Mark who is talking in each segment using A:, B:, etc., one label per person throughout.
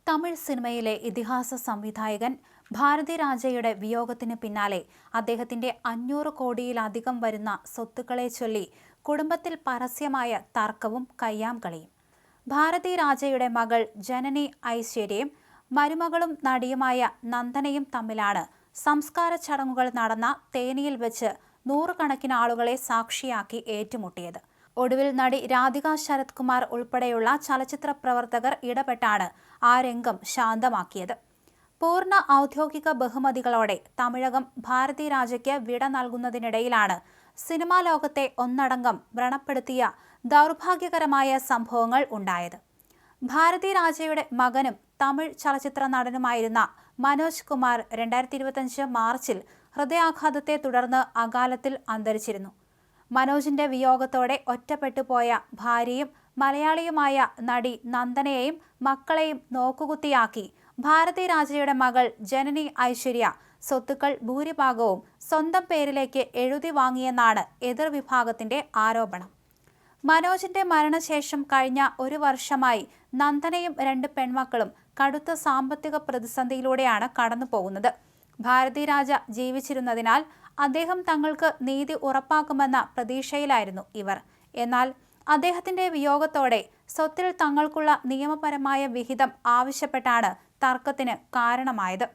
A: തമിഴ് സിനിമയിലെ ഇതിഹാസ സംവിധായകൻ ഭാരതി രാജയുടെ വിയോഗത്തിന് പിന്നാലെ അദ്ദേഹത്തിന്റെ 500 കോടിയിലധികം വരുന്ന സ്വത്തുക്കളെ ചൊല്ലി കുടുംബത്തിൽ പരസ്യമായ തർക്കവും കയ്യാംകളിയും. ഭാരതി രാജയുടെ മകൾ ജനനി ഐശ്വര്യയും മരുമകളും നടിയുമായ നന്ദനയും തമ്മിലാണ് സംസ്കാര ചടങ്ങുകൾ നടന്ന തേനിയിൽ വെച്ച് നൂറുകണക്കിന് ആളുകളെ സാക്ഷിയാക്കി ഏറ്റുമുട്ടിയത്. ഒടുവിൽ നടി രാധിക ശരത് കുമാർ ഉൾപ്പെടെയുള്ള ചലച്ചിത്ര പ്രവർത്തകർ ഇടപെട്ടാണ് ആ രംഗം ശാന്തമാക്കിയത്. പൂർണ്ണ ഔദ്യോഗിക ബഹുമതികളോടെ തമിഴകം ഭാരതി രാജയ്ക്ക് വിട നൽകുന്നതിനിടയിലാണ് സിനിമാ ലോകത്തെ ഒന്നടങ്കം വ്രണപ്പെടുത്തിയ ദൗർഭാഗ്യകരമായ സംഭവങ്ങൾ ഉണ്ടായത്. ഭാരതി രാജയുടെ മകനും തമിഴ് ചലച്ചിത്ര നടനുമായിരുന്ന മനോജ് കുമാർ 2025 മാർച്ചിൽ ഹൃദയാഘാതത്തെ തുടർന്ന് അകാലത്തിൽ അന്തരിച്ചിരുന്നു. മനോജിന്റെ വിയോഗത്തോടെ ഒറ്റപ്പെട്ടുപോയ ഭാര്യയും മലയാളിയുമായ നടി നന്ദനയെയും മക്കളെയും നോക്കുകുത്തിയാക്കി ഭാരതി രാജയുടെ മകൾ ജനനി ഐശ്വര്യ സ്വത്തുക്കൾ ഭൂരിഭാഗവും സ്വന്തം പേരിലേക്ക് എഴുതി വാങ്ങിയെന്നാണ് എതിർവിഭാഗത്തിന്റെ ആരോപണം. മനോജിന്റെ മരണശേഷം കഴിഞ്ഞ 1 വർഷമായി നന്ദനയും 2 പെൺമക്കളും കടുത്ത സാമ്പത്തിക പ്രതിസന്ധിയിലൂടെയാണ് കടന്നുപോകുന്നത്. ഭാരതി രാജ ജീവിച്ചിരുന്നതിനാൽ അദ്ദേഹം തങ്ങൾക്ക് നീതി ഉറപ്പാക്കുമെന്ന പ്രതീക്ഷയിലായിരുന്നു ഇവർ. എന്നാൽ അദ്ദേഹത്തിന്റെ വിയോഗത്തോടെ സ്വത്തിൽ തങ്ങൾക്കുള്ള നിയമപരമായ വിഹിതം ആവശ്യപ്പെട്ടാണ് തർക്കത്തിന് കാരണമായത്.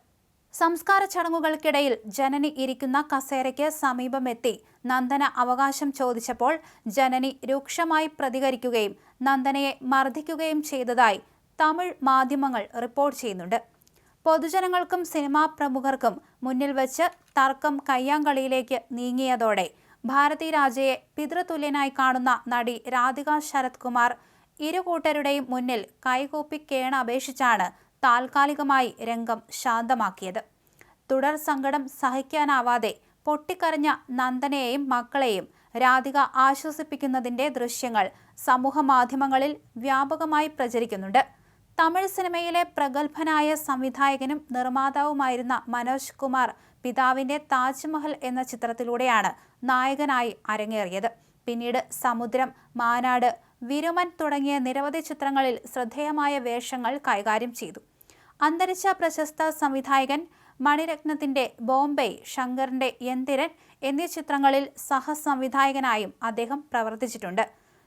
A: സംസ്കാര ചടങ്ങുകൾക്കിടയിൽ ജനനി ഇരിക്കുന്ന കസേരയ്ക്ക് സമീപമെത്തി നന്ദന അവകാശം ചോദിച്ചപ്പോൾ ജനനി രൂക്ഷമായി പ്രതികരിക്കുകയും നന്ദനയെ മർദ്ദിക്കുകയും ചെയ്തതായി തമിഴ് മാധ്യമങ്ങൾ റിപ്പോർട്ട് ചെയ്യുന്നുണ്ട്. പൊതുജനങ്ങൾക്കും സിനിമാ പ്രമുഖർക്കും മുന്നിൽ വെച്ച് തർക്കം കയ്യാങ്കളിയിലേക്ക് നീങ്ങിയതോടെ ഭാരതി രാജയെ പിതൃതുല്യനായി കാണുന്ന നടി രാധിക ശരത് കുമാർ ഇരുകൂട്ടരുടെയും മുന്നിൽ കൈകൂപ്പി കേണപേക്ഷിച്ചാണ് താൽക്കാലികമായി രംഗം ശാന്തമാക്കിയത്. തുടർ സങ്കടം സഹിക്കാനാവാതെ പൊട്ടിക്കരഞ്ഞ നന്ദനയെയും മക്കളെയും രാധിക ആശ്വസിപ്പിക്കുന്നതിന്റെ ദൃശ്യങ്ങൾ സമൂഹ മാധ്യമങ്ങളിൽ വ്യാപകമായി പ്രചരിക്കുന്നുണ്ട്. തമിഴ് സിനിമയിലെ പ്രഗത്ഭനായ സംവിധായകനും നിർമ്മാതാവുമായിരുന്ന മനോജ് കുമാർ പിതാവിന്റെ താജ്മഹൽ എന്ന ചിത്രത്തിലൂടെയാണ് നായകനായി അരങ്ങേറിയത്. പിന്നീട് സമുദ്രം, മാനാട്, വിരുമൻ തുടങ്ങിയ നിരവധി ചിത്രങ്ങളിൽ ശ്രദ്ധേയമായ വേഷങ്ങൾ കൈകാര്യം ചെയ്തു. അന്തരിച്ച പ്രശസ്ത സംവിധായകൻ മണിരത്നത്തിന്റെ ബോംബെ, ശങ്കറിന്റെ യന്തിരൻ എന്നീ ചിത്രങ്ങളിൽ സഹസംവിധായകനായും അദ്ദേഹം പ്രവർത്തിച്ചിട്ടുണ്ട്.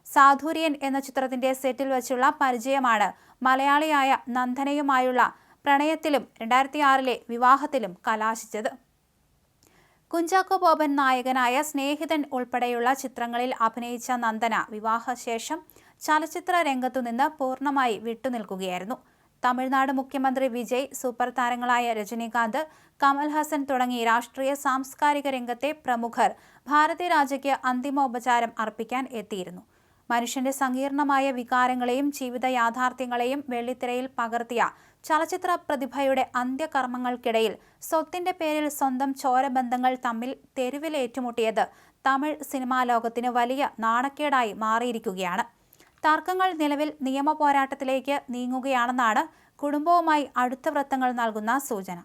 A: സാധുര്യൻ എന്ന ചിത്രത്തിന്റെ സെറ്റിൽ വെച്ചുള്ള പരിചയമാണ് മലയാളിയായ നന്ദനയുമായുള്ള പ്രണയത്തിലും 2006 വിവാഹത്തിലും കലാശിച്ചത്. കുഞ്ചാക്കോ ബോബൻ നായകനായ സ്നേഹിതൻ ഉൾപ്പെടെയുള്ള ചിത്രങ്ങളിൽ അഭിനയിച്ച നന്ദന വിവാഹശേഷം ചലച്ചിത്ര രംഗത്തുനിന്ന് പൂർണ്ണമായി വിട്ടുനിൽക്കുകയായിരുന്നു. തമിഴ്നാട് മുഖ്യമന്ത്രി വിജയ്, സൂപ്പർ താരങ്ങളായ രജനീകാന്ത്, കമൽഹാസൻ തുടങ്ങി രാഷ്ട്രീയ സാംസ്കാരിക രംഗത്തെ പ്രമുഖർ ഭാരതി രാജയ്ക്ക് അന്തിമോപചാരം അർപ്പിക്കാൻ എത്തിയിരുന്നു. മനുഷ്യന്റെ സങ്കീർണമായ വികാരങ്ങളെയും ജീവിത യാഥാർത്ഥ്യങ്ങളെയും വെള്ളിത്തിരയിൽ പകർത്തിയ ചലച്ചിത്ര പ്രതിഭയുടെ അന്ത്യകർമ്മങ്ങൾക്കിടയിൽ സ്വത്തിന്റെ പേരിൽ സ്വന്തം ചോരബന്ധങ്ങൾ തമ്മിൽ തെരുവിലേറ്റുമുട്ടിയത് തമിഴ് സിനിമാ ലോകത്തിന് വലിയ നാണക്കേടായി മാറിയിരിക്കുകയാണ്. തർക്കങ്ങൾ നിലവിൽ നിയമ പോരാട്ടത്തിലേക്ക് നീങ്ങുകയാണെന്നാണ് കുടുംബവുമായി അടുത്ത വൃത്തങ്ങൾ നൽകുന്ന സൂചന.